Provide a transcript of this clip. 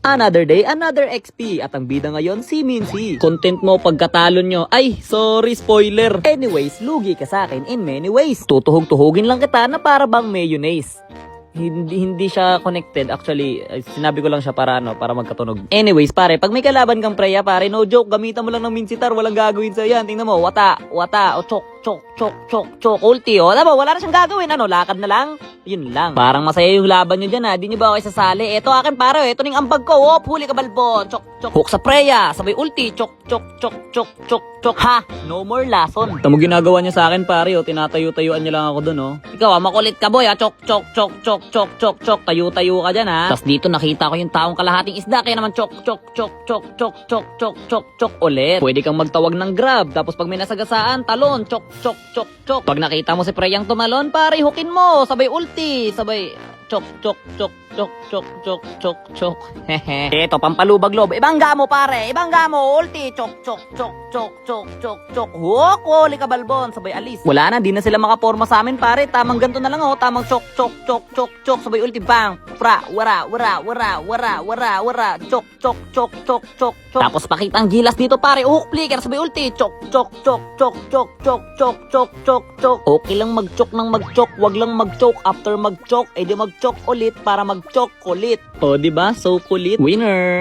Another day, another XP. At ang bida ngayon, si Mincy. Content mo pagkatalo nyo. Ay, sorry, spoiler. Anyways, lugi ka sa akin in many ways. Tutuhog-tuhugin lang kita na para bang mayonnaise. Hindi siya connected. Actually, sinabi ko lang siya para para magkatunog. Anyways, pare, pag may kalaban kang preya, pare, no joke, gamitan mo lang ng Mincitar, walang gagawin sa yan. Tingnan mo, wata, o chok, ulti, o. Diba, wala na siyang gagawin, ano, lakad na lang. Yun lang. Parang masaya yung laban nyo dyan, ha. Di nyo ba kayo sasali? Eto akin, pare, eto ning ambag ko, oh, huli ka balbo, chok, hook sa preya, sabay ulti, chok, ha. No more lason. Tamo ginagawa niya sa akin, pare, oh, tinatayo-tayuan niya lang ako dun, oh. Ikaw, makulit ka, boy, ha, chok, tayo-tayo ka dyan, ha. Tas dito nakita ko yung taong kalahating isda, kaya naman chok, ulit. Pwede kang magtawag ng grab, tapos pag may nasagasaan, talon, chok. Pag nakita mo si preyang tumalon, pare, hukin mo, sabay ulti, sabay chok. Eto, pampalubag lob. Ibangga mo, pare. Ibangga mo. Ulti. Chok. Hook. Huli ka balbon. Sabay alis. Wala na. Di na sila makaporma sa amin, pare. Tamang ganto na lang, oh. Tamang chok. Sabay ulti. Bang. Pra. Wara. Chok. Tapos pakita ang gilas dito, pare. Hook flicker. Sabay ulti. Chok. Okay lang mag-chok ng mag-chok. Wag lang mag-chok. After mag-chok, di mag-chok ulit para mag-chocolate. O, diba? So kulit. Winner!